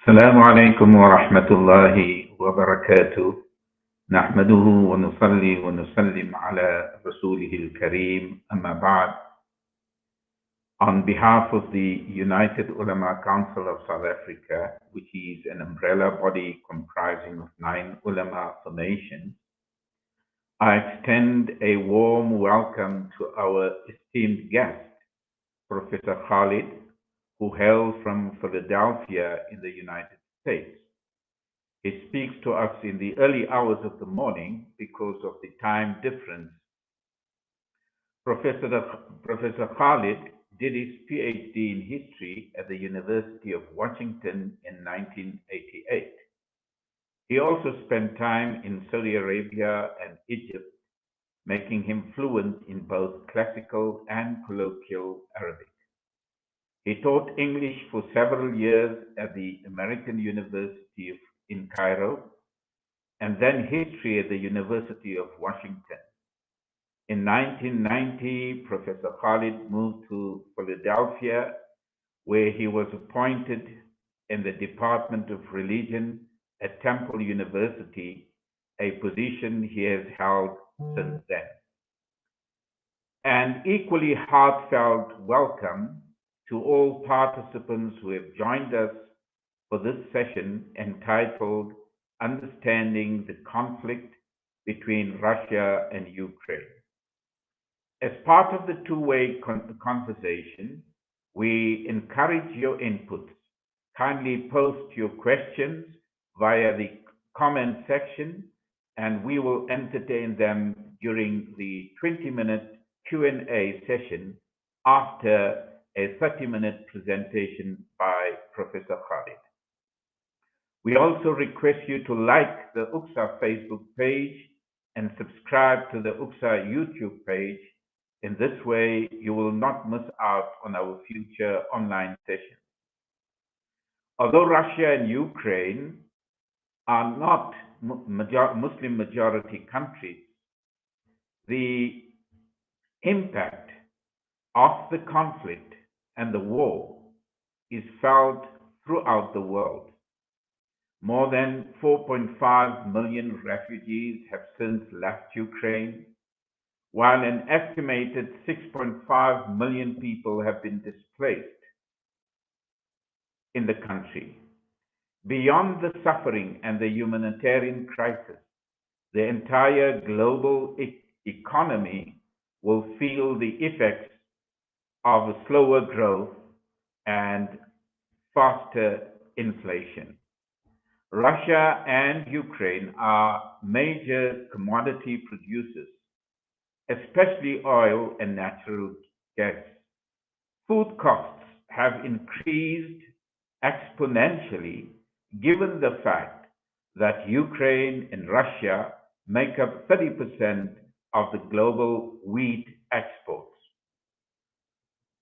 السلام عليكم ورحمة الله وبركاته. نحمده ونصلي ونسلم على رسوله الكريم. أما بعد. On behalf of the United Ulama Council of South Africa, which is an umbrella body comprising of 9 ulama formations, I extend a warm welcome to our esteemed guest, Professor Khalid, who hails from Philadelphia in the United States. He speaks to us in the early hours of the morning because of the time difference. Professor Khalid did his Ph.D. in history at the University of Washington in 1988. He also spent time in Saudi Arabia and Egypt, making him fluent in both classical and colloquial Arabic. He taught English for several years at the American University in Cairo, and then history at the University of Washington. In 1990, Professor Khalid moved to Philadelphia, where he was appointed in the Department of Religion at Temple University, a position he has held since then. An equally heartfelt welcome to all participants who have joined us for this session entitled Understanding the Conflict between Russia and Ukraine. As part of the two-way conversation, we encourage your inputs. Kindly post your questions via the comment section, and we will entertain them during the 20-minute Q&A session after a 30-minute presentation by Professor Khalid. We also request you to like the UUCSA Facebook page and subscribe to the UUCSA YouTube page. In this way, you will not miss out on our future online sessions. Although Russia and Ukraine are not Muslim majority countries, the impact of the conflict and the war is felt throughout the world. More than 4.5 million refugees have since left Ukraine, while an estimated 6.5 million people have been displaced in the country. Beyond the suffering and the humanitarian crisis, the entire global economy will feel the effects of a slower growth and faster inflation. Russia and Ukraine are major commodity producers, especially oil and natural gas. Food costs have increased exponentially given the fact that Ukraine and Russia make up 30% of the global wheat exports.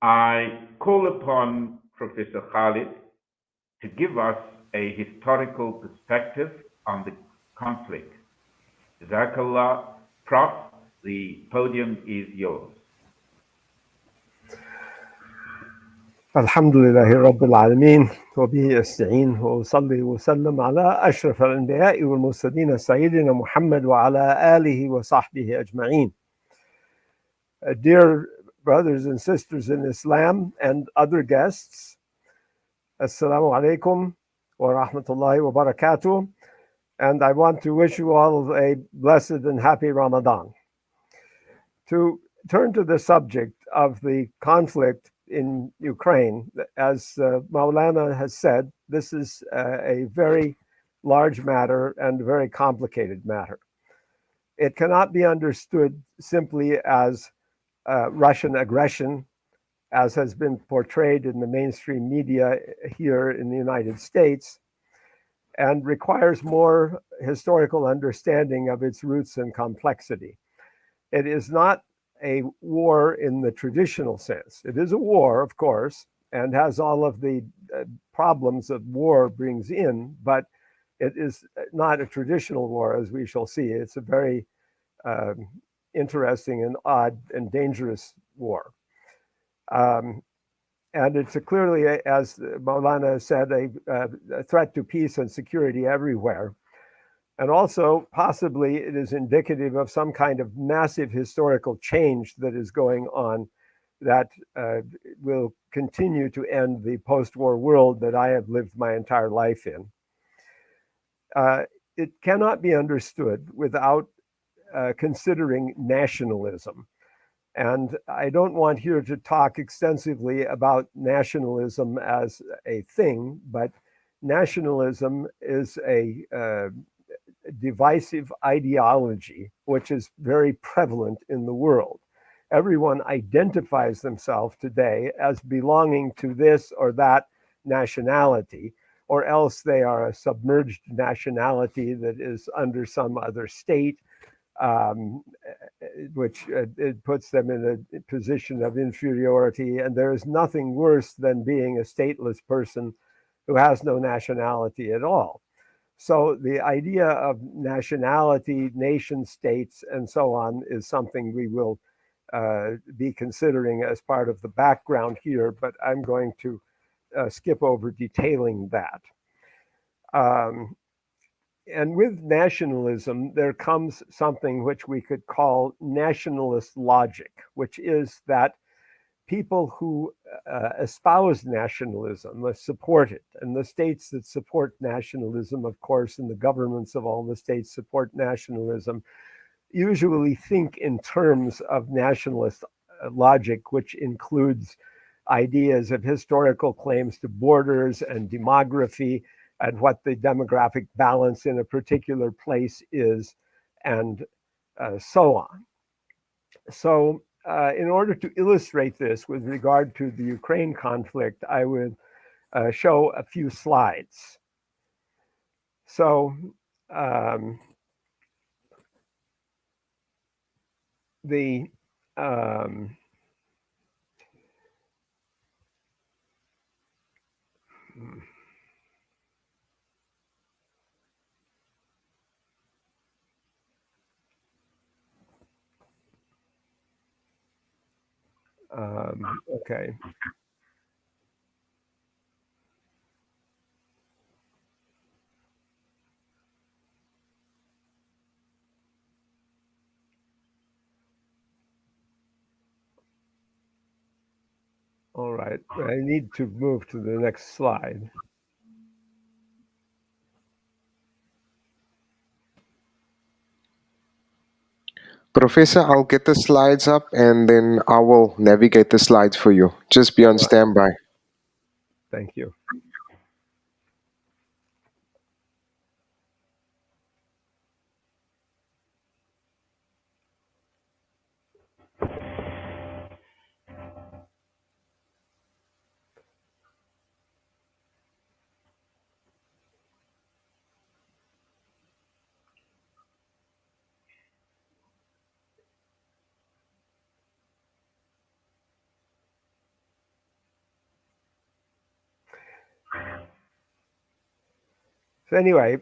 I call upon Professor Khalid to give us a historical perspective on the conflict. Jazakallah. Prof, The podium is yours. الحمد لله رب العالمين وبه أستعين وأصلي وسلم على أشرف الأنبياء والمرسلين سيدنا محمد وعلى آله وصحبه أجمعين. Dear brothers and sisters in Islam and other guests, Assalamu alaikum wa rahmatullahi wa barakatuh, and I want to wish you all a blessed and happy Ramadan. To turn to the subject of the conflict in Ukraine, as Maulana has said, this is a very large matter and very complicated matter. It cannot be understood simply as Russian aggression, as has been portrayed in the mainstream media here in the United States, and requires more historical understanding of its roots and complexity. It is not a war in the traditional sense. It is a war, of course, and has all of the problems that war brings in, but it is not a traditional war, as we shall see. It's a very interesting and odd and dangerous war. And it's clearly, as Maulana said, a threat to peace and security everywhere. And also, possibly, it is indicative of some kind of massive historical change that is going on that will continue to end the post-war world that I have lived my entire life in. It cannot be understood without considering nationalism. And I don't want here to talk extensively about nationalism as a thing, but nationalism is a divisive ideology which is very prevalent in the world. Everyone identifies themselves today as belonging to this or that nationality, or else they are a submerged nationality that is under some other state, which it puts them in a position of inferiority. And there is nothing worse than being a stateless person who has no nationality at all. So the idea of nationality, nation states, and so on is something we will be considering as part of the background here, but I'm going to skip over detailing that. And with nationalism, there comes something which we could call nationalist logic, which is that people who espouse nationalism, support it, and the states that support nationalism, of course, and the governments of all the states support nationalism, usually think in terms of nationalist logic, which includes ideas of historical claims to borders and demography and what the demographic balance in a particular place is, and so on. So in order to illustrate this with regard to the Ukraine conflict, I would show a few slides. So okay. All right, I need to move to the next slide. Professor, I'll get the slides up and then I will navigate the slides for you. Just be on standby. Thank you. So anyway,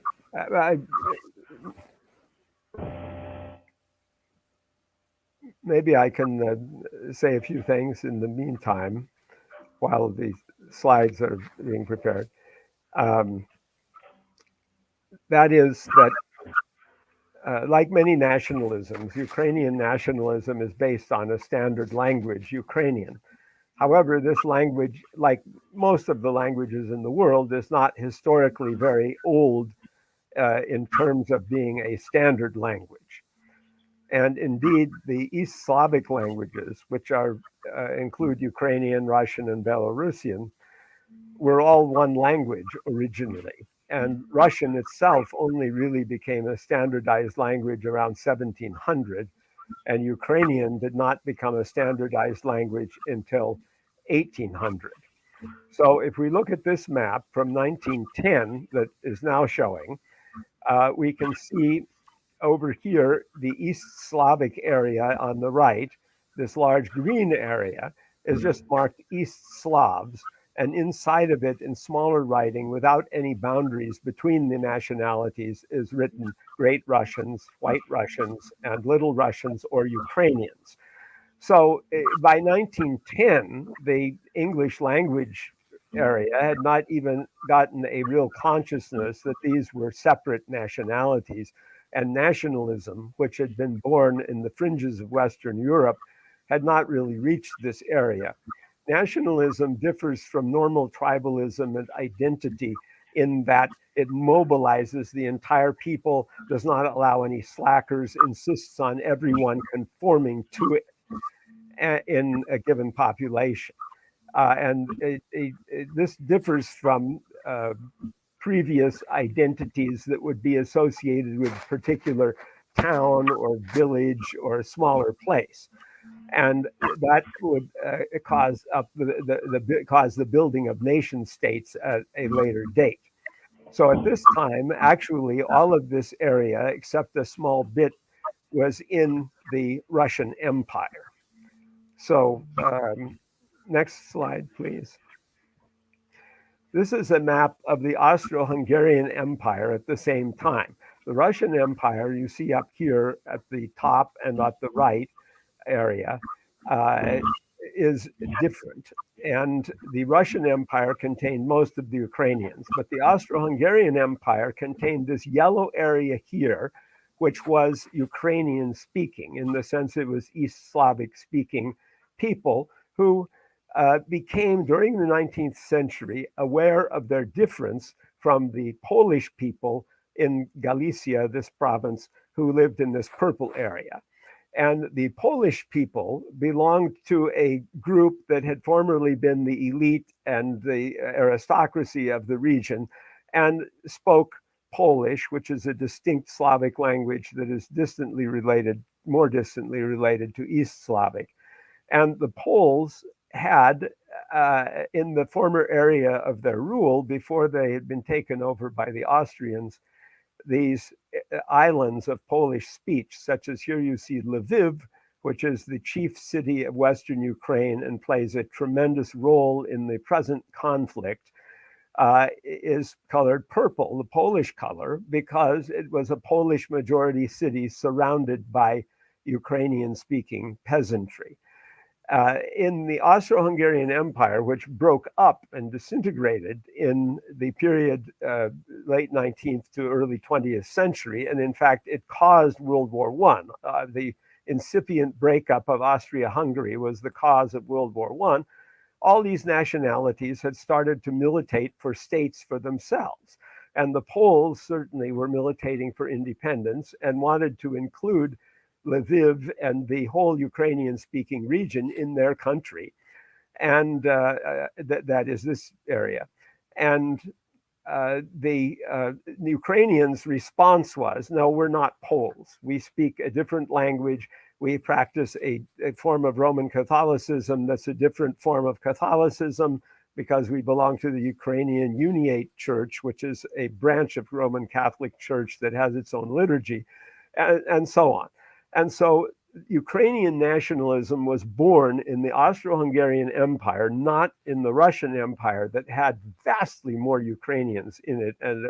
maybe I can say a few things in the meantime while the slides are being prepared. That is that, like many nationalisms, Ukrainian nationalism is based on a standard language, Ukrainian. However, this language, like most of the languages in the world, is not historically very old in terms of being a standard language. And indeed, the East Slavic languages, which include Ukrainian, Russian, and Belarusian, were all one language originally. And Russian itself only really became a standardized language around 1700, and Ukrainian did not become a standardized language until 1800. So if we look at this map from 1910 that is now showing, we can see over here the East Slavic area on the right. This large green area is just marked East Slavs, and inside of it, in smaller writing, without any boundaries between the nationalities, is written Great Russians, White Russians, and Little Russians or Ukrainians. So by 1910, the English language area had not even gotten a real consciousness that these were separate nationalities, and nationalism, which had been born in the fringes of Western Europe, had not really reached this area. Nationalism differs from normal tribalism and identity in that it mobilizes the entire people, does not allow any slackers, insists on everyone conforming to it in a given population. This differs from previous identities that would be associated with a particular town or village or a smaller place. And that would cause the building of nation states at a later date. So at this time, actually, all of this area, except a small bit, was in the Russian Empire. So next slide, please. This is a map of the Austro-Hungarian Empire at the same time. The Russian Empire, you see up here at the top and at the right area, is different. And the Russian Empire contained most of the Ukrainians, but the Austro-Hungarian Empire contained this yellow area here, which was Ukrainian speaking, in the sense it was East Slavic speaking people who became, during the 19th century, aware of their difference from the Polish people in Galicia, this province, who lived in this purple area. And the Polish people belonged to a group that had formerly been the elite and the aristocracy of the region and spoke Polish, which is a distinct Slavic language that is more distantly related to East Slavic. And the Poles had, in the former area of their rule, before they had been taken over by the Austrians, these islands of Polish speech, such as here you see Lviv, which is the chief city of Western Ukraine and plays a tremendous role in the present conflict, is colored purple, the Polish color, because it was a Polish majority city surrounded by Ukrainian-speaking peasantry. In the Austro-Hungarian Empire, which broke up and disintegrated in the period late 19th to early 20th century, and in fact, it caused World War I. The incipient breakup of Austria-Hungary was the cause of World War I. All these nationalities had started to militate for states for themselves. And the Poles certainly were militating for independence and wanted to include Lviv and the whole Ukrainian-speaking region in their country. And that is this area. And the Ukrainians' response was, no, we're not Poles. We speak a different language. We practice a form of Roman Catholicism that's a different form of Catholicism because we belong to the Ukrainian Uniate Church, which is a branch of Roman Catholic Church that has its own liturgy, and so on. And so Ukrainian nationalism was born in the Austro-Hungarian Empire, not in the Russian Empire that had vastly more Ukrainians in it and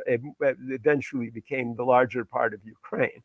eventually became the larger part of Ukraine.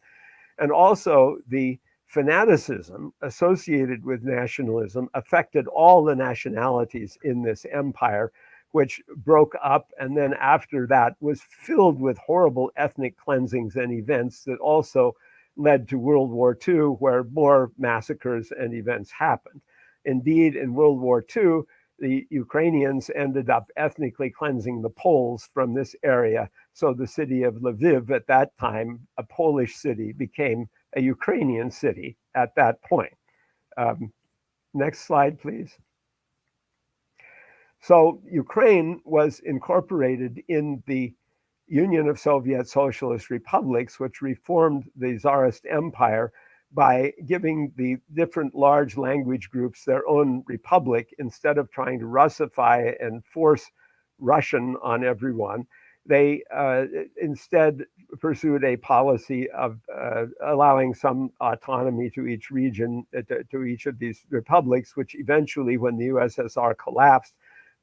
And also the fanaticism associated with nationalism affected all the nationalities in this empire, which broke up and then after that was filled with horrible ethnic cleansings and events that also led to World War II, where more massacres and events happened. Indeed, in World War II, the Ukrainians ended up ethnically cleansing the Poles from this area. So the city of Lviv at that time, a Polish city, became a Ukrainian city at that point. Next slide, please. So Ukraine was incorporated in the Union of Soviet Socialist Republics, which reformed the Tsarist Empire by giving the different large language groups their own republic instead of trying to Russify and force Russian on everyone. They instead pursued a policy of allowing some autonomy to each region, to each of these republics, which eventually, when the USSR collapsed,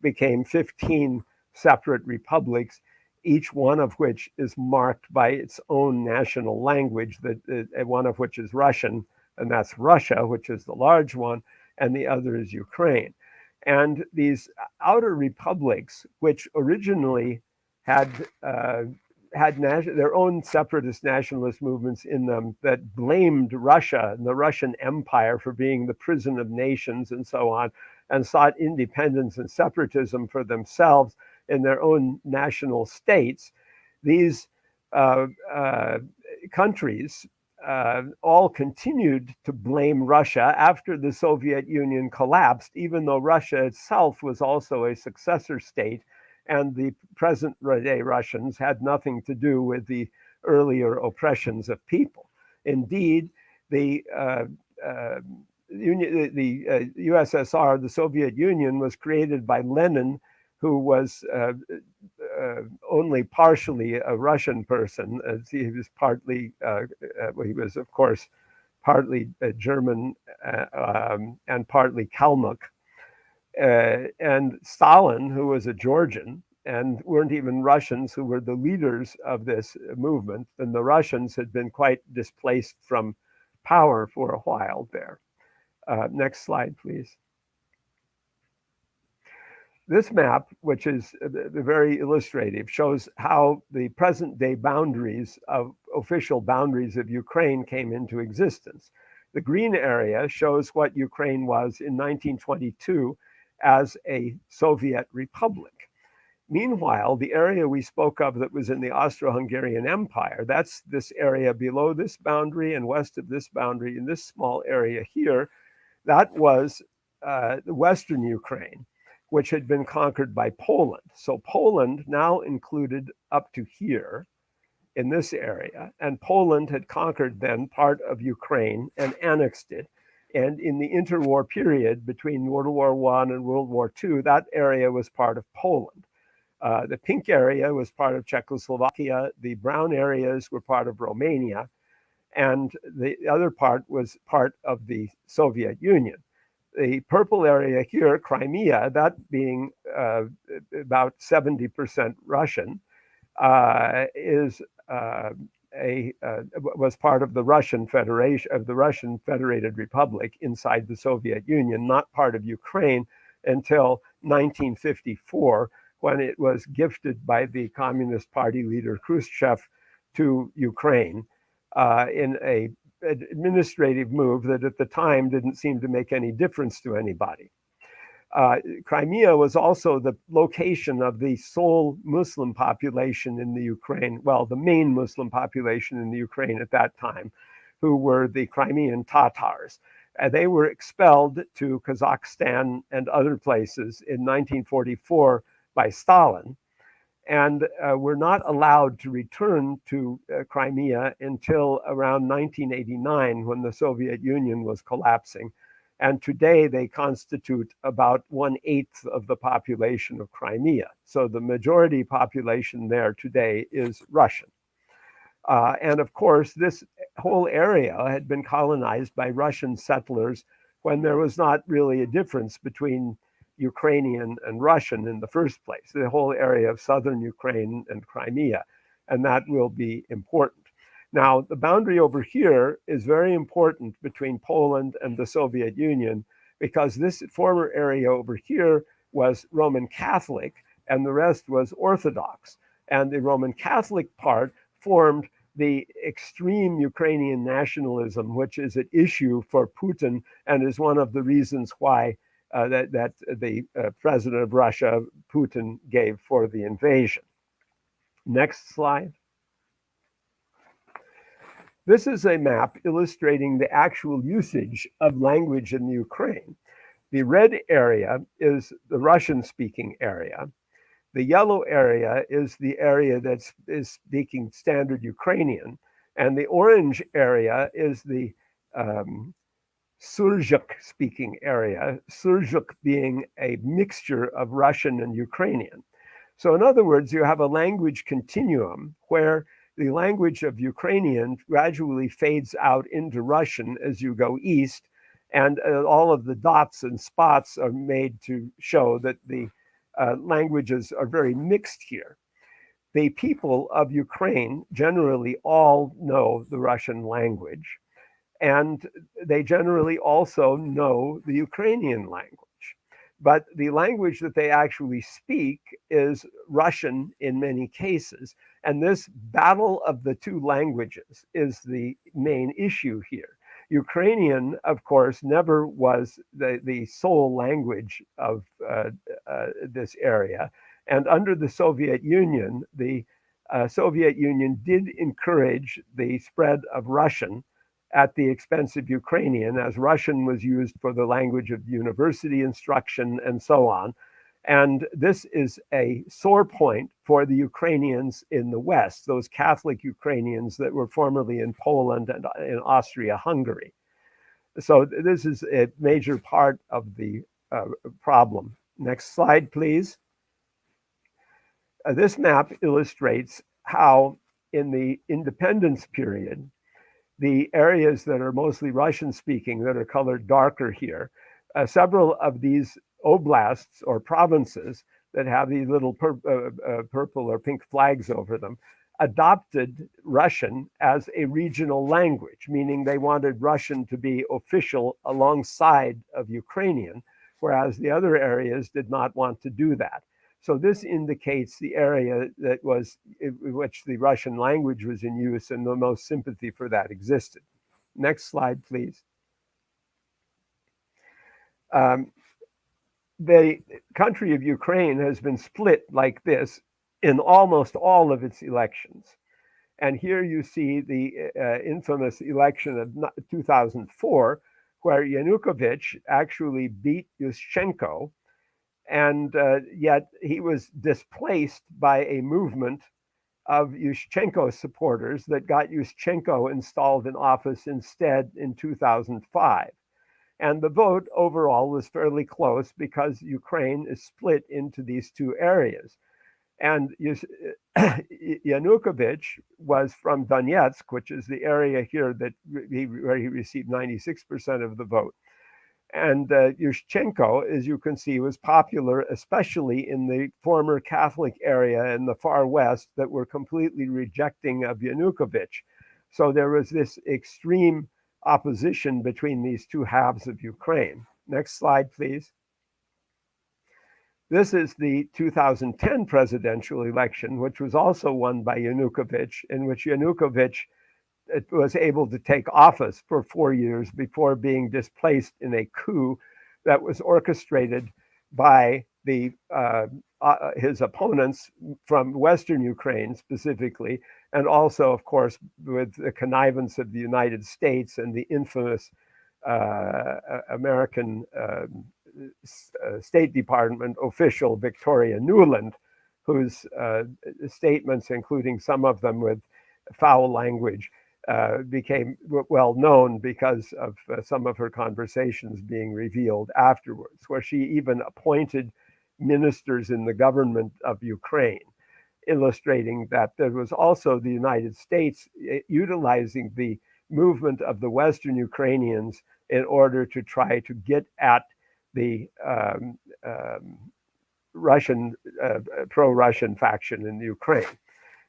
became 15 separate republics, each one of which is marked by its own national language, one of which is Russian, and that's Russia, which is the large one, and the other is Ukraine. And these outer republics, which originally had their own separatist nationalist movements in them that blamed Russia and the Russian Empire for being the prison of nations and so on, and sought independence and separatism for themselves in their own national states. These countries all continued to blame Russia after the Soviet Union collapsed, even though Russia itself was also a successor state, and the present-day Russians had nothing to do with the earlier oppressions of people. Indeed, the USSR, the Soviet Union, was created by Lenin, who was only partially a Russian person. He was partly, he was of course partly German and partly Kalmuk. And Stalin, who was a Georgian, and weren't even Russians, who were the leaders of this movement. And the Russians had been quite displaced from power for a while there. Next slide, please. This map, which is very illustrative, shows how the present day boundaries of official boundaries of Ukraine came into existence. The green area shows what Ukraine was in 1922 as a Soviet republic. Meanwhile, the area we spoke of that was in the Austro-Hungarian Empire, that's this area below this boundary and west of this boundary in this small area here, that was the Western Ukraine, which had been conquered by Poland. So Poland now included up to here in this area, and Poland had conquered then part of Ukraine and annexed it. And in the interwar period between World War I and World War II, that area was part of Poland. The pink area was part of Czechoslovakia, the brown areas were part of Romania, and the other part was part of the Soviet Union. The purple area here, Crimea, that being about 70% Russian, was part of the Russian Federation, of the Russian Federated Republic inside the Soviet Union, not part of Ukraine until 1954, when it was gifted by the Communist Party leader Khrushchev to Ukraine in an administrative move that at the time didn't seem to make any difference to anybody. Crimea was also the location of the sole Muslim population in the Ukraine, well, the main Muslim population in the Ukraine at that time, who were the Crimean Tatars. They were expelled to Kazakhstan and other places in 1944 by Stalin, and were not allowed to return to Crimea until around 1989, when the Soviet Union was collapsing. And today they constitute about 1/8 of the population of Crimea. So the majority population there today is Russian. And of course, this whole area had been colonized by Russian settlers when there was not really a difference between Ukrainian and Russian in the first place, the whole area of southern Ukraine and Crimea, and that will be important. Now, the boundary over here is very important between Poland and the Soviet Union, because this former area over here was Roman Catholic and the rest was Orthodox. And the Roman Catholic part formed the extreme Ukrainian nationalism, which is at issue for Putin and is one of the reasons why that the president of Russia, Putin, gave for the invasion. Next slide. This is a map illustrating the actual usage of language in the Ukraine. The red area is the Russian-speaking area. The yellow area is the area that is speaking standard Ukrainian, and the orange area is the Surzhyk-speaking area, Surzhyk being a mixture of Russian and Ukrainian. So in other words, you have a language continuum where the language of Ukrainian gradually fades out into Russian as you go east, and all of the dots and spots are made to show that the languages are very mixed here. The people of Ukraine generally all know the Russian language, and they generally also know the Ukrainian language. But the language that they actually speak is Russian in many cases. And this battle of the two languages is the main issue here. Ukrainian, of course, never was the sole language of this area. And under the Soviet Union, the Soviet Union did encourage the spread of Russian at the expense of Ukrainian, as Russian was used for the language of university instruction and so on. And this is a sore point for the Ukrainians in the West, those Catholic Ukrainians that were formerly in Poland and in Austria-Hungary. So this is a major part of the problem. Next slide, please. This map illustrates how in the independence period, the areas that are mostly Russian-speaking that are colored darker here, several of these oblasts or provinces that have these little purple or pink flags over them adopted Russian as a regional language, meaning they wanted Russian to be official alongside of Ukrainian, whereas the other areas did not want to do that. So this indicates the area that was in which the Russian language was in use and the most sympathy for that existed. Next slide, please. The country of Ukraine has been split like this in almost all of its elections. And here you see the infamous election of 2004, where Yanukovych actually beat Yushchenko, and yet he was displaced by a movement of Yushchenko supporters that got Yushchenko installed in office instead in 2005. And the vote overall was fairly close because Ukraine is split into these two areas. And Yanukovych was from Donetsk, which is the area here that where he received 96% of the vote. And Yushchenko, as you can see, was popular, especially in the former Catholic area in the far west that were completely rejecting of Yanukovych. So there was this extreme opposition between these two halves of Ukraine. Next slide, please. This is the 2010 presidential election, which was also won by Yanukovych, in which Yanukovych was able to take office for 4 years before being displaced in a coup that was orchestrated by his opponents from Western Ukraine specifically, and also, of course, with the connivance of the United States and the infamous American State Department official Victoria Nuland, whose statements, including some of them with foul language, became well known because of some of her conversations being revealed afterwards, where she even appointed ministers in the government of Ukraine, illustrating that there was also the United States utilizing the movement of the Western Ukrainians in order to try to get at the Russian, pro-Russian faction in Ukraine.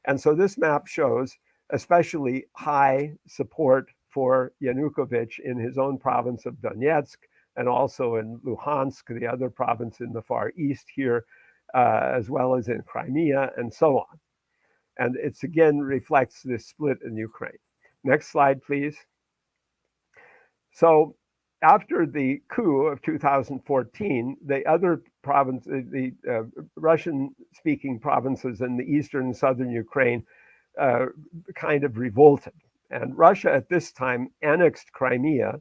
And so this map shows especially high support for Yanukovych in his own province of Donetsk, and also in Luhansk, the other province in the far east here, as well as in Crimea, and so on. And it's again reflects this split in Ukraine. Next slide, please. So after the coup of 2014, the other provinces, the Russian-speaking provinces in the eastern and southern Ukraine kind of revolted. And Russia at this time annexed Crimea,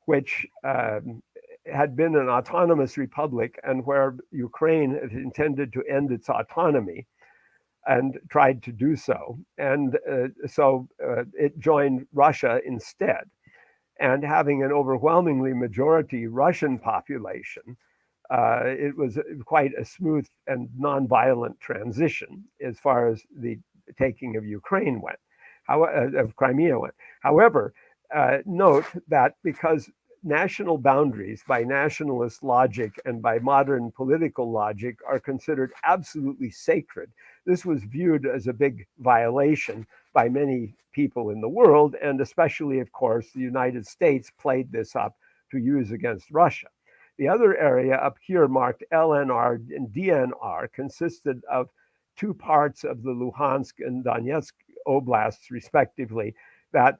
which had been an autonomous republic and where Ukraine had intended to end its autonomy and tried to do so. And so it joined Russia instead. And having an overwhelmingly majority Russian population, it was quite a smooth and nonviolent transition as far as the taking of Ukraine went, of Crimea went. However, note that because national boundaries by nationalist logic and by modern political logic are considered absolutely sacred, this was viewed as a big violation by many people in the world, and especially, of course, the United States played this up to use against Russia. The other area up here marked LNR and DNR consisted of two parts of the Luhansk and Donetsk oblasts, respectively, that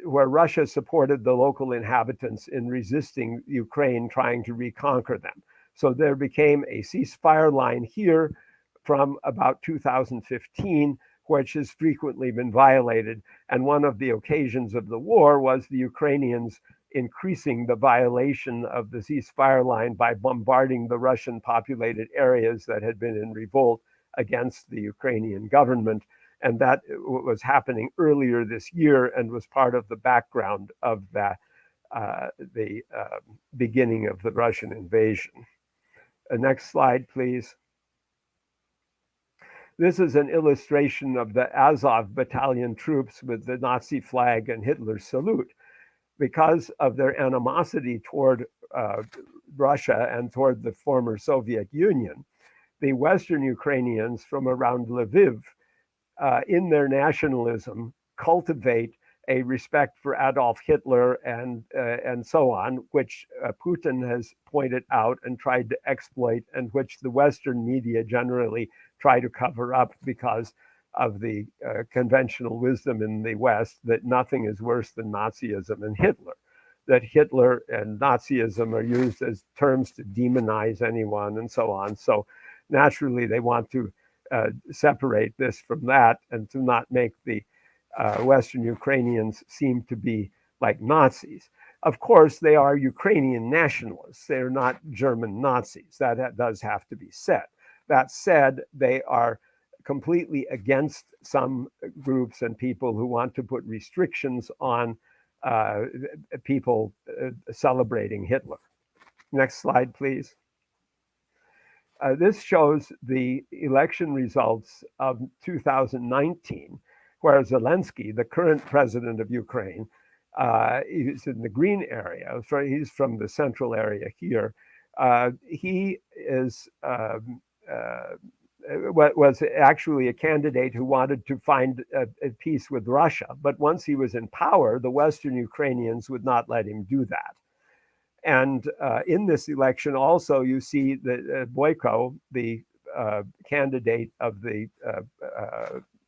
where Russia supported the local inhabitants in resisting Ukraine trying to reconquer them. So there became a ceasefire line here from about 2015, which has frequently been violated. And one of the occasions of the war was the Ukrainians increasing the violation of the ceasefire line by bombarding the Russian populated areas that had been in revolt against the Ukrainian government. And that was happening earlier this year and was part of the background of the beginning of the Russian invasion. Next slide, please. This is an illustration of the Azov battalion troops with the Nazi flag and Hitler's salute. Because of their animosity toward Russia and toward the former Soviet Union, the Western Ukrainians from around Lviv, in their nationalism, cultivate a respect for Adolf Hitler and so on, which Putin has pointed out and tried to exploit, and which the Western media generally try to cover up because of the conventional wisdom in the West that nothing is worse than Nazism and Hitler, that Hitler and Nazism are used as terms to demonize anyone and so on. So naturally, they want to separate this from that and to not make the Western Ukrainians seem to be like Nazis. Of course, they are Ukrainian nationalists. They're not German Nazis. That does have to be said. That said, they are completely against some groups and people who want to put restrictions on people celebrating Hitler. Next slide, please. This shows the election results of 2019, where Zelensky, the current president of Ukraine, he's in the green area. So he's from the central area here. He is was actually a candidate who wanted to find a peace with Russia. But once he was in power, the Western Ukrainians would not let him do that. And in this election, also, you see that Boyko, the candidate of the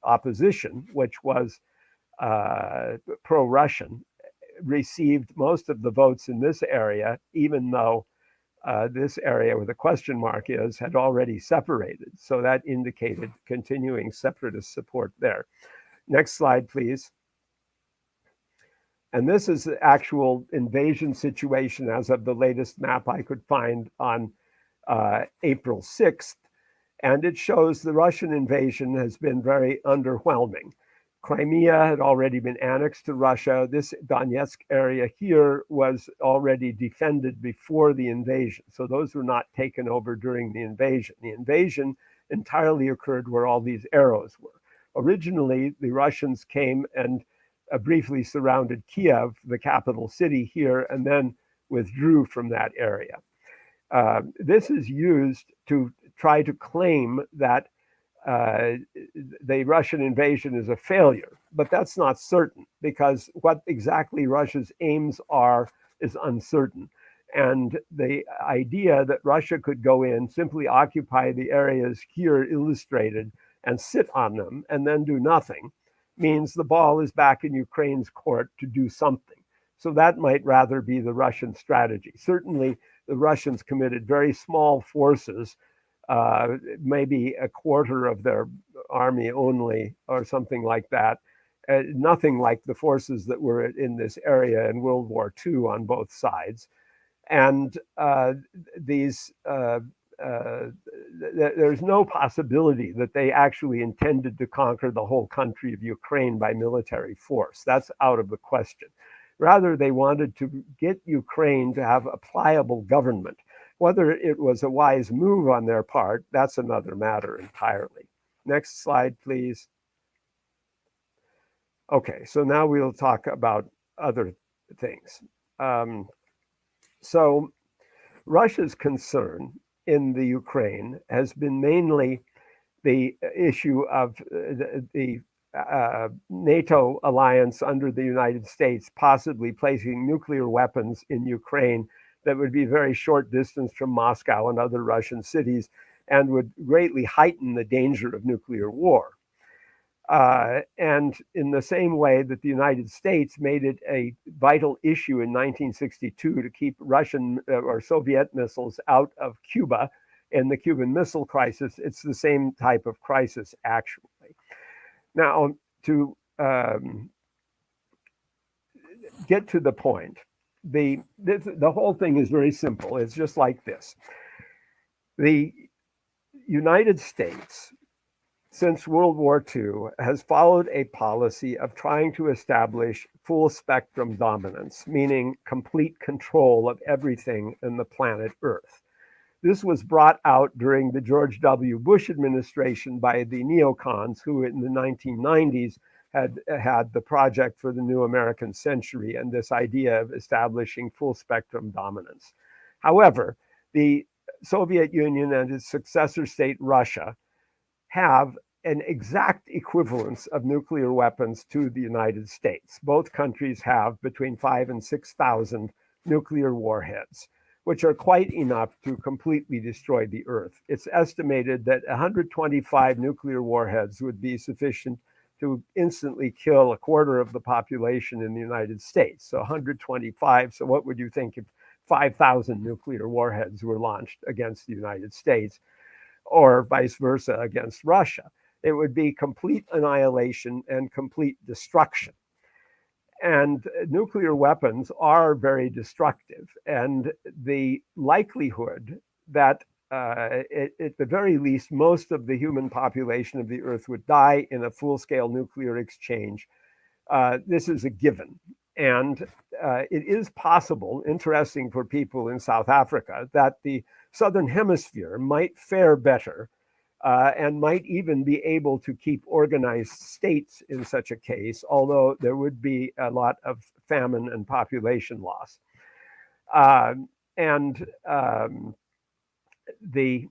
opposition, which was pro-Russian, received most of the votes in this area, even though this area where the question mark is had already separated. So that indicated continuing separatist support there. Next slide, please. And this is the actual invasion situation as of the latest map I could find on April 6th. And it shows the Russian invasion has been very underwhelming. Crimea had already been annexed to Russia. This Donetsk area here was already defended before the invasion. So those were not taken over during the invasion. The invasion entirely occurred where all these arrows were. Originally, the Russians came and briefly surrounded Kiev, the capital city here, and then withdrew from that area. This is used to try to claim that the Russian invasion is a failure, but that's not certain because what exactly Russia's aims are is uncertain. And the idea that Russia could go in, simply occupy the areas here illustrated and sit on them and then do nothing means the ball is back in Ukraine's court to do something. So that might rather be the Russian strategy. Certainly, the Russians committed very small forces, maybe a quarter of their army only, or something like that. Nothing like the forces that were in this area in World War II on both sides. And there's no possibility that they actually intended to conquer the whole country of Ukraine by military force. That's out of the question. Rather, they wanted to get Ukraine to have a pliable government. Whether it was a wise move on their part, that's another matter entirely. Next slide, please. Okay, so now we'll talk about other things. So Russia's concern in the Ukraine has been mainly the issue of the NATO alliance under the United States possibly placing nuclear weapons in Ukraine that would be very short distance from Moscow and other Russian cities and would greatly heighten the danger of nuclear war. And in the same way that the United States made it a vital issue in 1962 to keep Russian or Soviet missiles out of Cuba in the Cuban Missile Crisis, it's the same type of crisis, actually. Now, to get to the point, the whole thing is very simple. It's just like this. The United States, since World War II, has followed a policy of trying to establish full spectrum dominance, meaning complete control of everything in the planet Earth. This was brought out during the George W. Bush administration by the neocons, who in the 1990s had the project for the new American century and this idea of establishing full spectrum dominance. However, the Soviet Union and its successor state, Russia, have an exact equivalence of nuclear weapons to the United States. Both countries have between 5,000 and 6,000 nuclear warheads, which are quite enough to completely destroy the Earth. It's estimated that 125 nuclear warheads would be sufficient to instantly kill a quarter of the population in the United States. So 125, so what would you think if 5,000 nuclear warheads were launched against the United States, or vice versa against Russia? It would be complete annihilation and complete destruction. And nuclear weapons are very destructive. And the likelihood that at the very least, most of the human population of the Earth would die in a full-scale nuclear exchange, this is a given. And it is possible, interesting for people in South Africa, that the Southern Hemisphere might fare better and might even be able to keep organized states in such a case, although there would be a lot of famine and population loss. The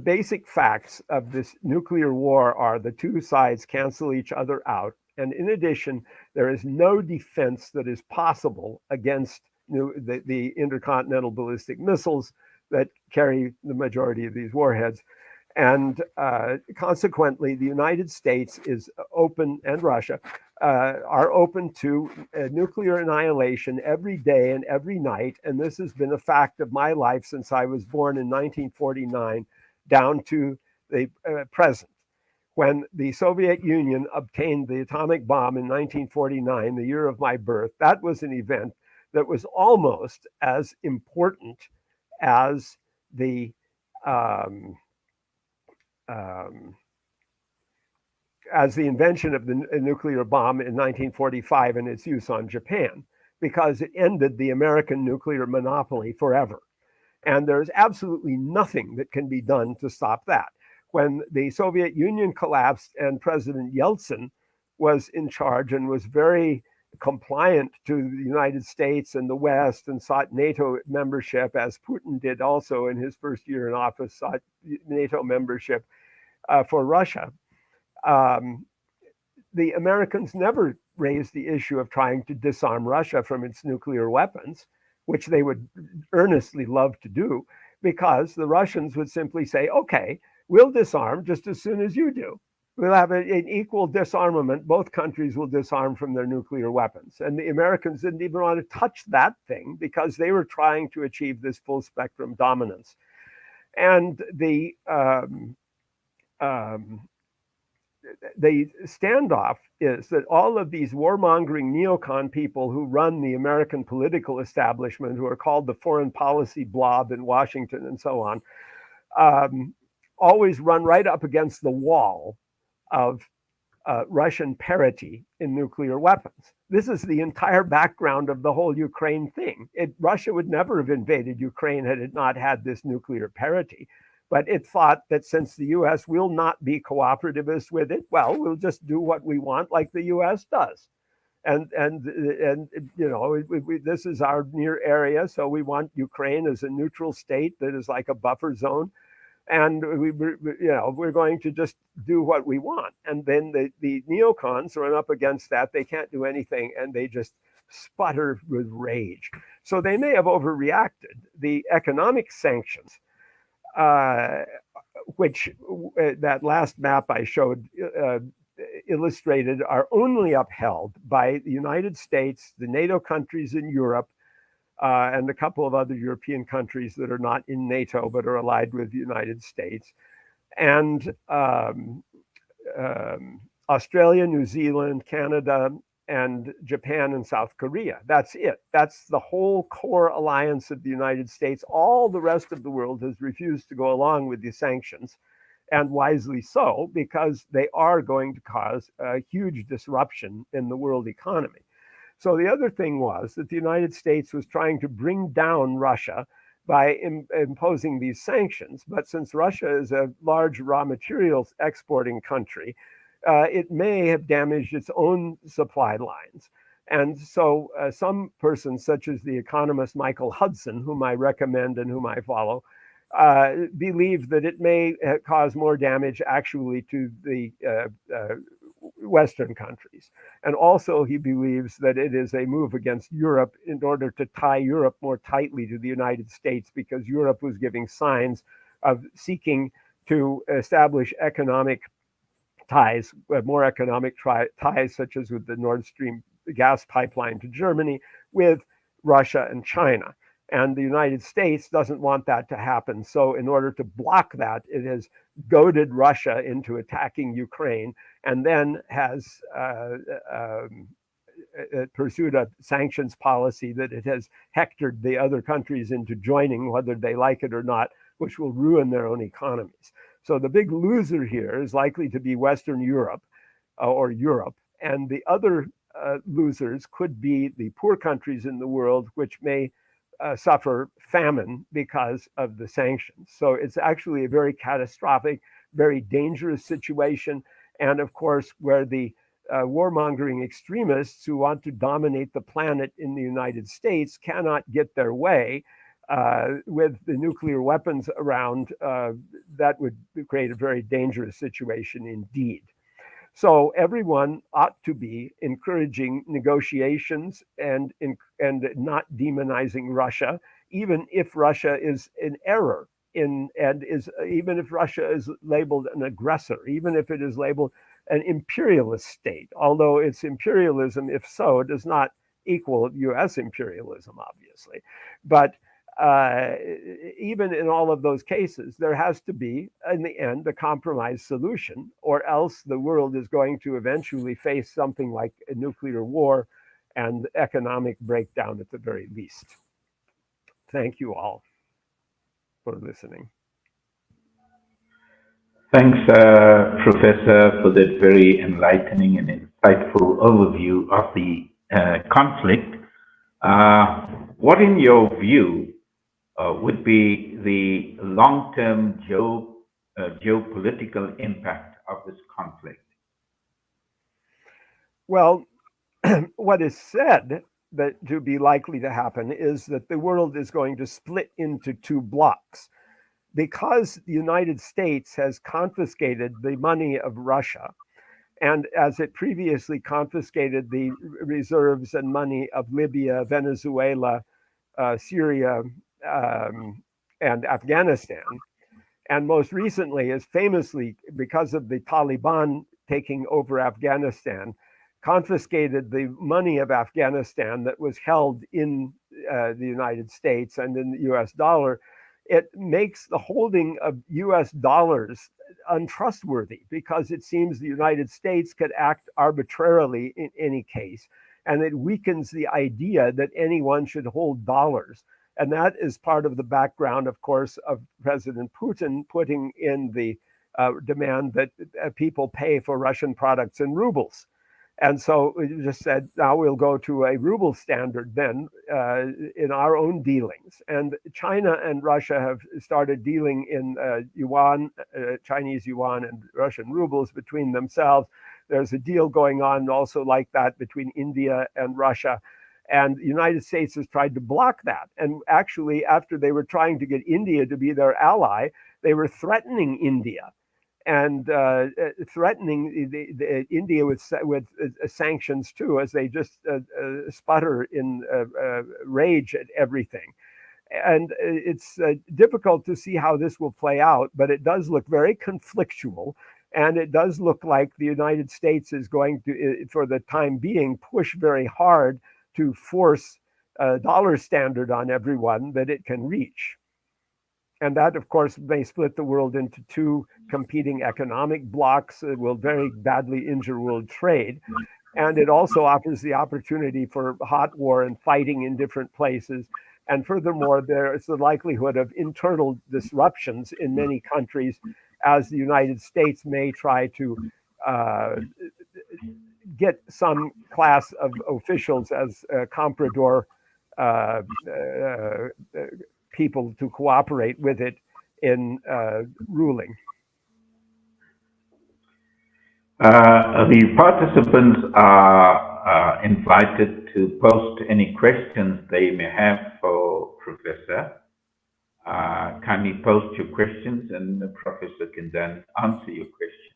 basic facts of this nuclear war are the two sides cancel each other out. And in addition, there is no defense that is possible against the intercontinental ballistic missiles that carry the majority of these warheads. And consequently, the United States is open, and Russia are open to nuclear annihilation every day and every night. And this has been a fact of my life since I was born in 1949 down to the present. When the Soviet Union obtained the atomic bomb in 1949, the year of my birth, that was an event that was almost as important as the invention of the nuclear bomb in 1945 and its use on Japan, because it ended the American nuclear monopoly forever. And there's absolutely nothing that can be done to stop that. When the Soviet Union collapsed and President Yeltsin was in charge and was very compliant to the United States and the West and sought NATO membership, as Putin did also in his first year in office, sought NATO membership, for Russia. The Americans never raised the issue of trying to disarm Russia from its nuclear weapons, which they would earnestly love to do, because the Russians would simply say, okay, we'll disarm just as soon as you do. We'll have an equal disarmament. Both countries will disarm from their nuclear weapons. And the Americans didn't even want to touch that thing because they were trying to achieve this full spectrum dominance. And the standoff is that all of these warmongering neocon people who run the American political establishment, who are called the foreign policy blob in Washington and so on, always run right up against the wall of Russian parity in nuclear weapons. This is the entire background of the whole Ukraine thing. Russia would never have invaded Ukraine had it not had this nuclear parity. But it thought that since the US will not be cooperativist with it, well, we'll just do what we want like the US does. And you know, this is our near area, so we want Ukraine as a neutral state that is like a buffer zone. And we're going to just do what we want. And then the neocons run up against that. They can't do anything, and they just sputter with rage. So they may have overreacted. The economic sanctions, which that last map I showed illustrated, are only upheld by the United States, the NATO countries in Europe, and a couple of other European countries that are not in NATO but are allied with the United States, and Australia, New Zealand, Canada, and Japan and South Korea. That's it. That's the whole core alliance of the United States. All the rest of the world has refused to go along with these sanctions, and wisely so, because they are going to cause a huge disruption in the world economy. So the other thing was that the United States was trying to bring down Russia by imposing these sanctions. But since Russia is a large raw materials exporting country, it may have damaged its own supply lines. And so some persons, such as the economist Michael Hudson, whom I recommend and whom I follow, believe that it may cause more damage actually to the Western countries. And also he believes that it is a move against Europe in order to tie Europe more tightly to the United States, because Europe was giving signs of seeking to establish economic ties, more economic ties, such as with the Nord Stream gas pipeline to Germany, with Russia and China. And the United States doesn't want that to happen. So in order to block that, it has goaded Russia into attacking Ukraine, and then has pursued a sanctions policy that it has hectored the other countries into joining, whether they like it or not, which will ruin their own economies. So the big loser here is likely to be Western Europe or Europe, and the other losers could be the poor countries in the world, which may suffer famine because of the sanctions. So it's actually a very catastrophic, very dangerous situation. And of course, where the warmongering extremists who want to dominate the planet in the United States cannot get their way with the nuclear weapons around, that would create a very dangerous situation indeed. So everyone ought to be encouraging negotiations and not demonizing Russia, even if Russia is in error even if Russia is labeled an aggressor, even if it is labeled an imperialist state, although its imperialism, if so, does not equal US imperialism, obviously. But even in all of those cases, there has to be, in the end, a compromise solution, or else the world is going to eventually face something like a nuclear war and economic breakdown at the very least. Thank you all for listening. Thanks, Professor, for that very enlightening and insightful overview of the conflict. What, in your view, would be the long-term geopolitical impact of this conflict? Well, what is said that to be likely to happen is that the world is going to split into two blocks. because the United States has confiscated the money of Russia, and as it previously confiscated the reserves and money of Libya, Venezuela, Syria, and Afghanistan, and most recently, as famously because of the Taliban taking over Afghanistan, confiscated the money of Afghanistan that was held in the United States and in the US dollar, it makes the holding of US dollars untrustworthy because it seems the United States could act arbitrarily in any case. And it weakens the idea that anyone should hold dollars. And that is part of the background, of course, of President Putin putting in the demand that people pay for Russian products in rubles. And so we just said, now we'll go to a ruble standard then in our own dealings. And China and Russia have started dealing in yuan, Chinese yuan and Russian rubles between themselves. There's a deal going on also like that between India and Russia. And the United States has tried to block that. And actually, after they were trying to get India to be their ally, they were threatening India and threatening India with sanctions too, as they just sputter in rage at everything. And it's difficult to see how this will play out, but it does look very conflictual. And it does look like the United States is going to, for the time being, push very hard to force a dollar standard on everyone that it can reach. And that, of course, may split the world into two competing economic blocks. It will very badly injure world trade. And it also offers the opportunity for hot war and fighting in different places. And furthermore, there is the likelihood of internal disruptions in many countries as the United States may try to get some class of officials as comprador people to cooperate with it in ruling. The participants are invited to post any questions they may have for Professor. Kindly post your questions and the Professor can then answer your question.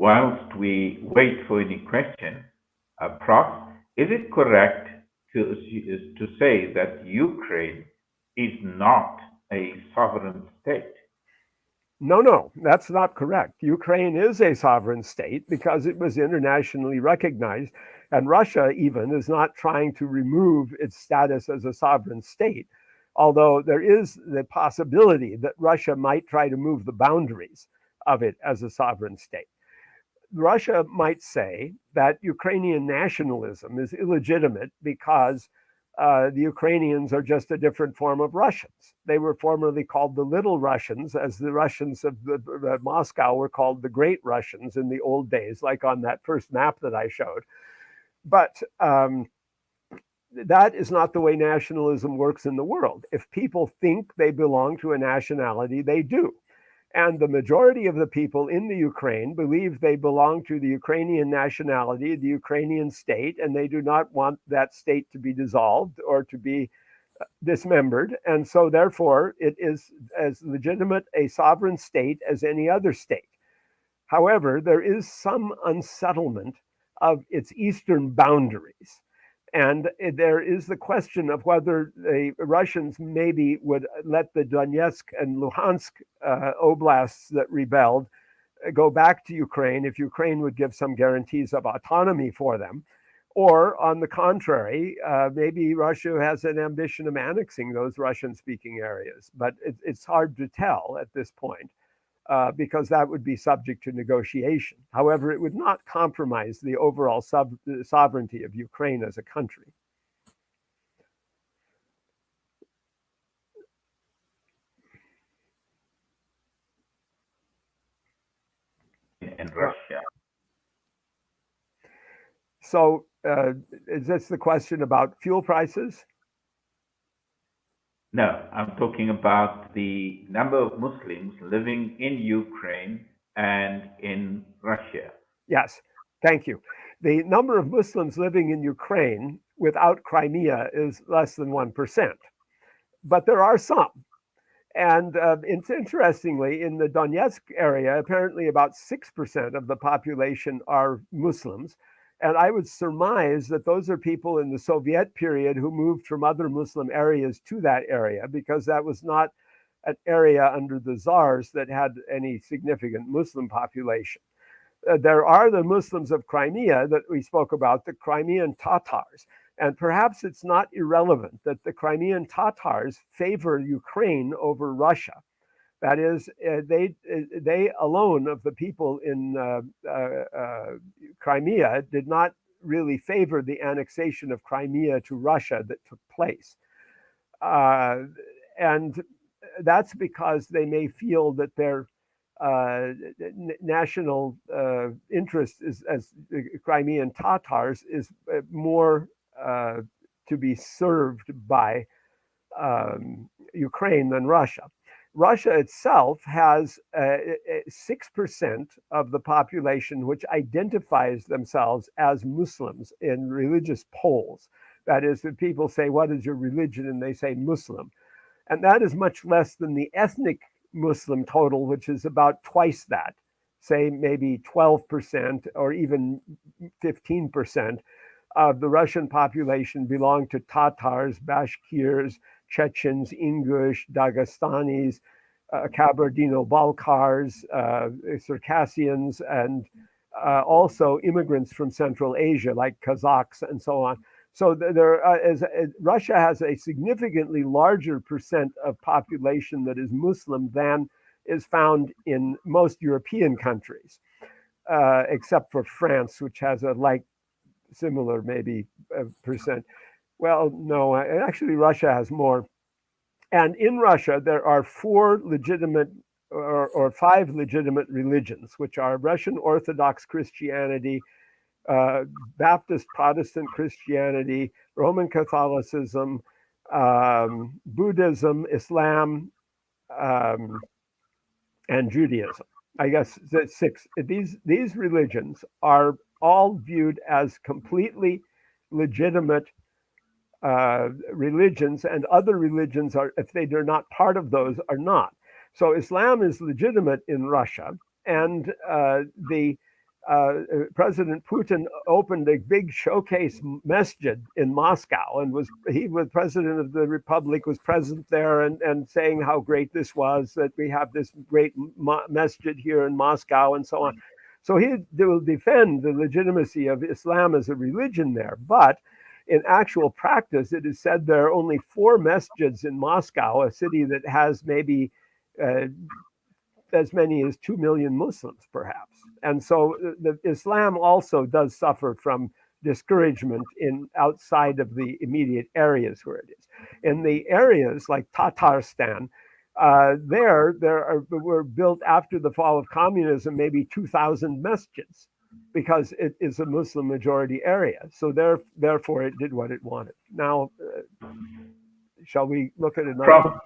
Whilst we wait for any question, Prof, is it correct to say that Ukraine is not a sovereign state? No, that's not correct. Ukraine is a sovereign state because it was internationally recognized, and Russia even is not trying to remove its status as a sovereign state, although there is the possibility that Russia might try to move the boundaries of it as a sovereign state. Russia might say that Ukrainian nationalism is illegitimate because the Ukrainians are just a different form of Russians. They were formerly called the Little Russians, as the Russians of Moscow were called the Great Russians in the old days, like on that first map that I showed. But that is not the way nationalism works in the world. If people think they belong to a nationality, they do. And the majority of the people in the Ukraine believe they belong to the Ukrainian nationality, the Ukrainian state, and they do not want that state to be dissolved or to be dismembered. And so therefore, it is as legitimate a sovereign state as any other state. However, there is some unsettlement of its eastern boundaries. And there is the question of whether the Russians maybe would let the Donetsk and Luhansk oblasts that rebelled go back to Ukraine if Ukraine would give some guarantees of autonomy for them. Or on the contrary, maybe Russia has an ambition of annexing those Russian-speaking areas. But it's hard to tell at this point. Because that would be subject to negotiation. However, it would not compromise the overall sovereignty of Ukraine as a country. In Russia. So is this the question about fuel prices? No, I'm talking about the number of Muslims living in Ukraine and in Russia. Yes, thank you. The number of Muslims living in Ukraine without Crimea is less than 1%. But there are some. And it's interestingly, in the Donetsk area, apparently about 6% of the population are Muslims. And I would surmise that those are people in the Soviet period who moved from other Muslim areas to that area, because that was not an area under the Tsars that had any significant Muslim population. There are the Muslims of Crimea that we spoke about, the Crimean Tatars. And perhaps it's not irrelevant that the Crimean Tatars favor Ukraine over Russia. That is, they alone of the people in Crimea did not really favor the annexation of Crimea to Russia that took place. And that's because they may feel that their national interest is, as the Crimean Tatars is more to be served by Ukraine than Russia. Russia itself has 6% of the population which identifies themselves as Muslims in religious polls. That is, when people say, "What is your religion?" and they say Muslim. And that is much less than the ethnic Muslim total, which is about twice that, say maybe 12% or even 15% of the Russian population belong to Tatars, Bashkirs, Chechens, Ingush, Dagestanis, Kabardino-Balkars, Circassians, and also immigrants from Central Asia like Kazakhs and so on. So Russia has a significantly larger percent of population that is Muslim than is found in most European countries, except for France, which has a similar maybe percent. Well, no, actually Russia has more. And in Russia, there are 4 legitimate or 5 legitimate religions, which are Russian Orthodox Christianity, Baptist Protestant Christianity, Roman Catholicism, Buddhism, Islam, and Judaism. I guess that's 6. These religions are all viewed as completely legitimate religions, and other religions are, if they are not part of those, are not. So Islam is legitimate in Russia, and President Putin opened a big showcase masjid in Moscow, and was president of the republic, was present there and saying how great this was, that we have this great masjid here in Moscow and so on. So he will defend the legitimacy of Islam as a religion there. But in actual practice, it is said there are only 4 masjids in Moscow, a city that has maybe as many as 2 million Muslims, perhaps. And so Islam also does suffer from discouragement outside of the immediate areas where it is. In the areas like Tatarstan, were built after the fall of communism, maybe 2,000 masjids, because it is a Muslim majority area. So therefore it did what it wanted. Now, shall we look at another? Prof,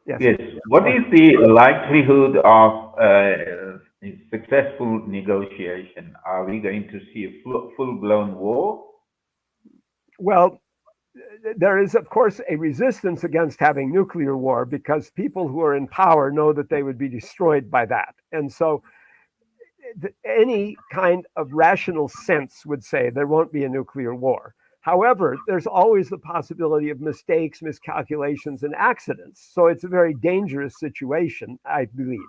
yes. What is the likelihood of a successful negotiation? Are we going to see a full-blown war? Well, there is, of course, a resistance against having nuclear war, because people who are in power know that they would be destroyed by that. And so any kind of rational sense would say there won't be a nuclear war. However, there's always the possibility of mistakes, miscalculations, and accidents. So it's a very dangerous situation, I believe.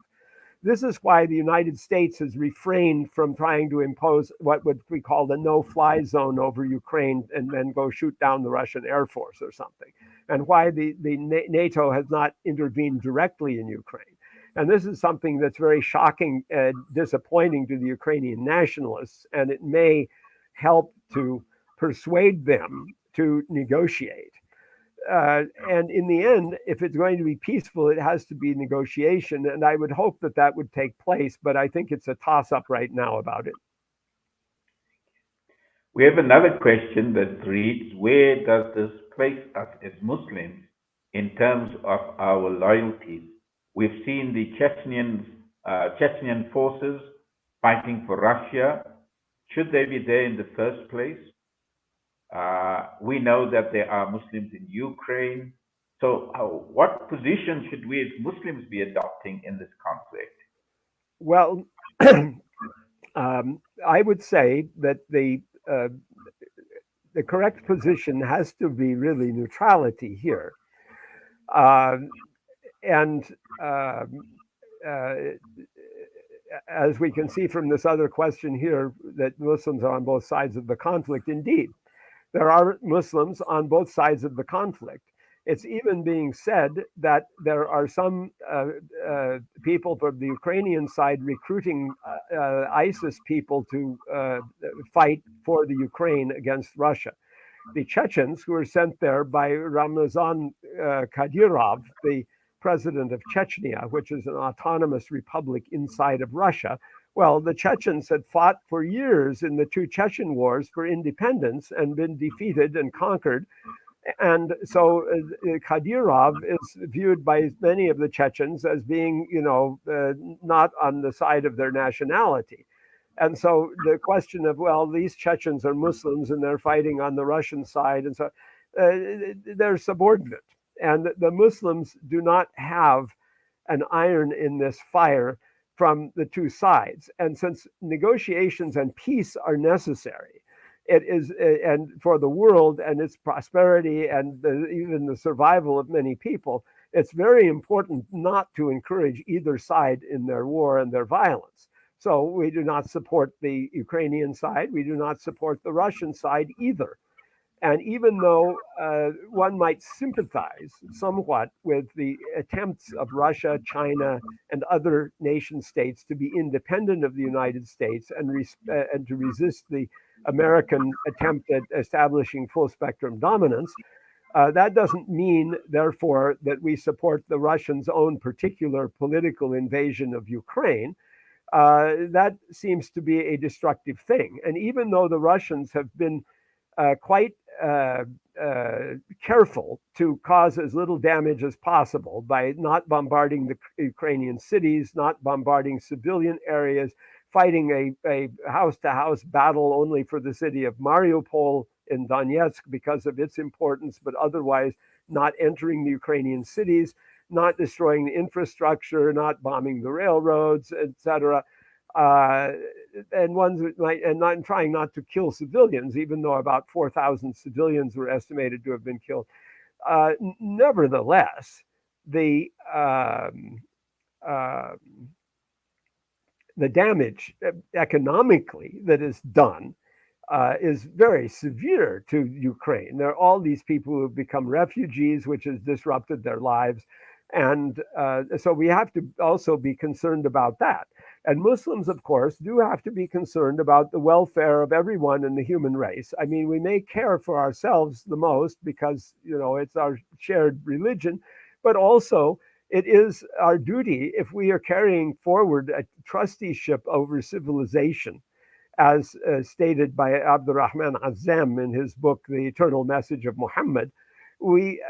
This is why the United States has refrained from trying to impose what would we call the no-fly zone over Ukraine and then go shoot down the Russian Air Force or something, and why the NATO has not intervened directly in Ukraine. And this is something that's very shocking and disappointing to the Ukrainian nationalists, and it may help to persuade them to negotiate. And in the end, if it's going to be peaceful, it has to be negotiation. And I would hope that that would take place, but I think it's a toss-up right now about it. We have another question that reads, where does this place us as Muslims in terms of our loyalties? We've seen the Chechnyan forces fighting for Russia. Should they be there in the first place? We know that there are Muslims in Ukraine. So, what position should we as Muslims be adopting in this conflict? Well, I would say that the correct position has to be really neutrality here. And as we can see from this other question here, that Muslims are on both sides of the conflict. Indeed, there are Muslims on both sides of the conflict. It's even being said that there are some people from the Ukrainian side recruiting ISIS people to fight for the Ukraine against Russia. The Chechens, who were sent there by Ramzan Kadyrov, the president of Chechnya, which is an autonomous republic inside of Russia. Well, the Chechens had fought for years in the two Chechen wars for independence and been defeated and conquered. And so Kadyrov is viewed by many of the Chechens as being, not on the side of their nationality. And so the question of, well, these Chechens are Muslims and they're fighting on the Russian side, and so they're subordinate. And the Muslims do not have an iron in this fire from the two sides. And since negotiations and peace are necessary, it is, and for the world and its prosperity and even the survival of many people, it's very important not to encourage either side in their war and their violence. So we do not support the Ukrainian side. We do not support the Russian side either. And even though one might sympathize somewhat with the attempts of Russia, China, and other nation states to be independent of the United States and to resist the American attempt at establishing full spectrum dominance, that doesn't mean, therefore, that we support the Russians' own particular political invasion of Ukraine. That seems to be a destructive thing. And even though the Russians have been quite careful to cause as little damage as possible by not bombarding the Ukrainian cities, not bombarding civilian areas, fighting a house-to-house battle only for the city of Mariupol in Donetsk because of its importance, but otherwise not entering the Ukrainian cities, not destroying the infrastructure, not bombing the railroads, etc. And not trying not to kill civilians, even though about 4,000 civilians were estimated to have been killed. Nevertheless, the damage economically that is done is very severe to Ukraine. There are all these people who have become refugees, which has disrupted their lives. And so we have to also be concerned about that. And Muslims, of course, do have to be concerned about the welfare of everyone in the human race. I mean, we may care for ourselves the most because, it's our shared religion, but also it is our duty, if we are carrying forward a trusteeship over civilization, as stated by Abdurrahman Azam in his book, The Eternal Message of Muhammad, we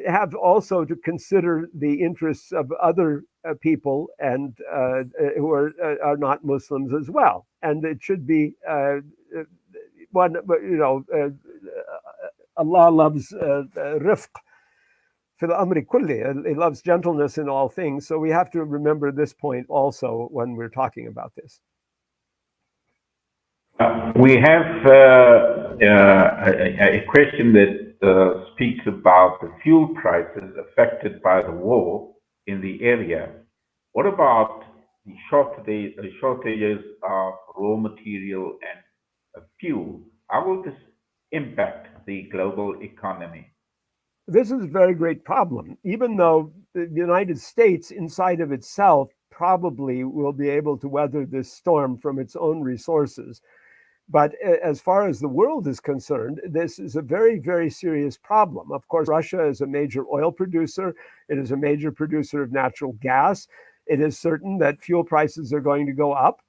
have also to consider the interests of other people and who are not Muslims as well. And it should be one, Allah loves rifq fil amri kulli. He loves gentleness in all things. So we have to remember this point also when we're talking about this. We have a question that speaks about the fuel prices affected by the war in the area. What about the shortages of raw material and fuel? How will this impact the global economy? This is a very great problem, even though the United States inside of itself probably will be able to weather this storm from its own resources. But as far as the world is concerned, this is a very, very serious problem. Of course, Russia is a major oil producer. It is a major producer of natural gas. It is certain that fuel prices are going to go up,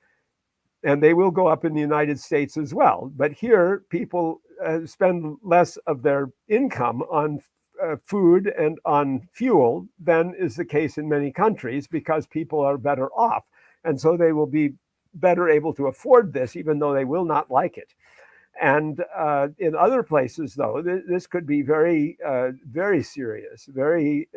and they will go up in the United States as well. But here, people spend less of their income on food and on fuel than is the case in many countries because people are better off. And so they will be better able to afford this, even though they will not like it. And in other places, though, this could be very, very serious, very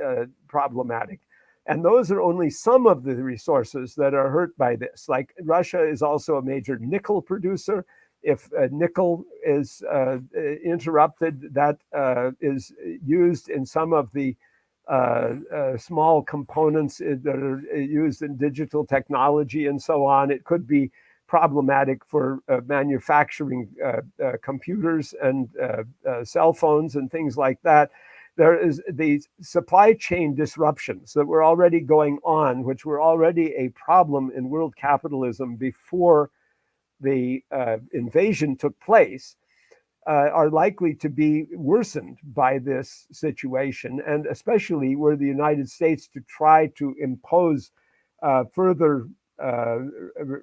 problematic. And those are only some of the resources that are hurt by this. Like Russia is also a major nickel producer. If nickel is interrupted, that is used in some of the small components that are used in digital technology and so on. It could be problematic for manufacturing computers and cell phones and things like that. There is these supply chain disruptions that were already going on, which were already a problem in world capitalism before the invasion took place, are likely to be worsened by this situation, and especially were the United States to try to impose further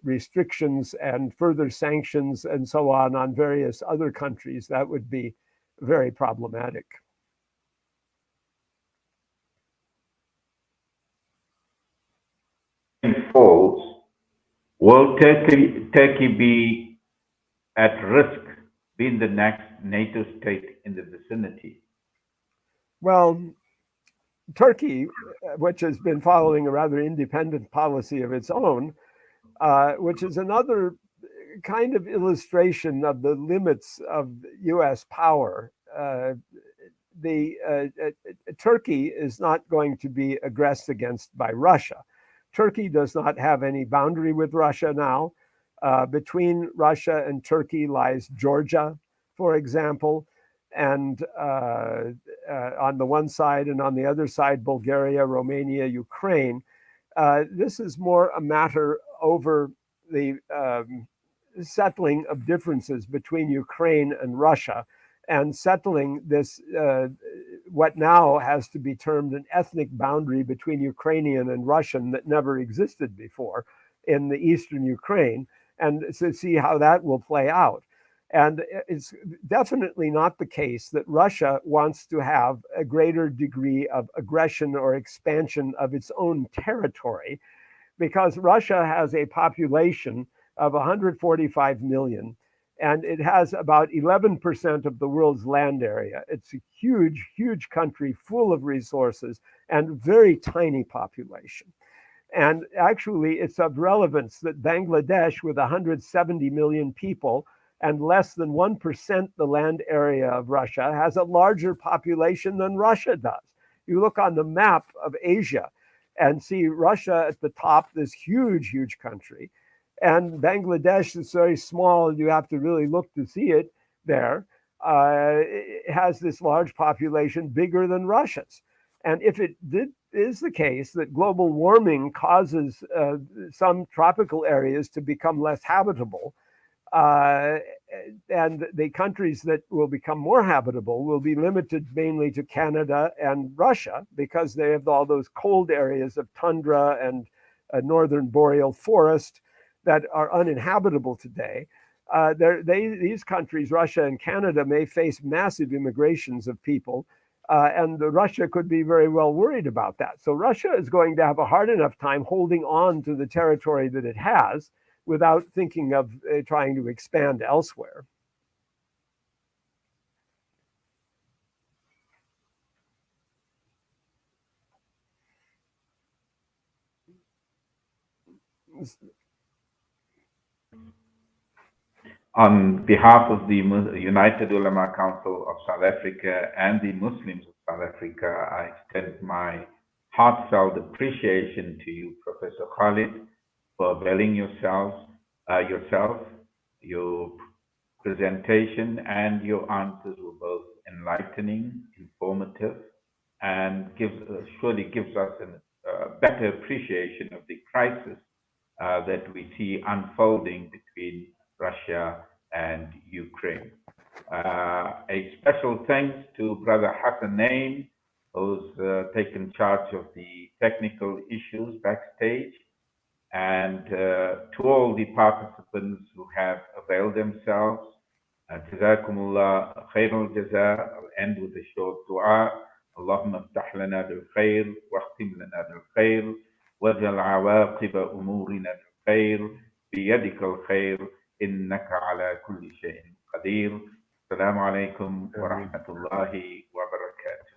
restrictions and further sanctions and so on various other countries, that would be very problematic. Falls, will Turkey be at risk being the next NATO state in the vicinity? Well, Turkey, which has been following a rather independent policy of its own, which is another kind of illustration of the limits of US power. Turkey is not going to be aggressed against by Russia. Turkey does not have any boundary with Russia now. Between Russia and Turkey lies Georgia, for example, and on the one side, and on the other side, Bulgaria, Romania, Ukraine. This is more a matter over the settling of differences between Ukraine and Russia, and settling this, what now has to be termed an ethnic boundary between Ukrainian and Russian that never existed before in the eastern Ukraine, and to see how that will play out. And it's definitely not the case that Russia wants to have a greater degree of aggression or expansion of its own territory, because Russia has a population of 145 million, and it has about 11% of the world's land area. It's a huge, huge country full of resources and very tiny population. And actually, it's of relevance that Bangladesh, with 170 million people and less than 1% the land area of Russia, has a larger population than Russia does. You look on the map of Asia and see Russia at the top, this huge, huge country. And Bangladesh is very small. You have to really look to see it there. It has this large population, bigger than Russia's. And if it is the case that global warming causes some tropical areas to become less habitable, and the countries that will become more habitable will be limited mainly to Canada and Russia, because they have all those cold areas of tundra and northern boreal forest that are uninhabitable today. These countries, Russia and Canada, may face massive immigrations of people, and Russia could be very well worried about that. So Russia is going to have a hard enough time holding on to the territory that it has without thinking of trying to expand elsewhere. On behalf of the United Ulama Council of South Africa and the Muslims of South Africa, I extend my heartfelt appreciation to you, Professor Khalid, for availing yourself, your presentation and your answers were both enlightening, informative, and surely gives us a better appreciation of the crisis that we see unfolding between Russia and Ukraine. A special thanks to Brother Hassan Naim, who's taken charge of the technical issues backstage, and to all the participants who have availed themselves. Jazakumullah khairul jaza. I'll end with a short dua. اللهم افتح لنا بالخير واختم لنا بالخير واجعل عواقب أمورنا بالخير بيدك الخير إنك على كل شيء قدير. السلام عليكم ورحمة الله وبركاته.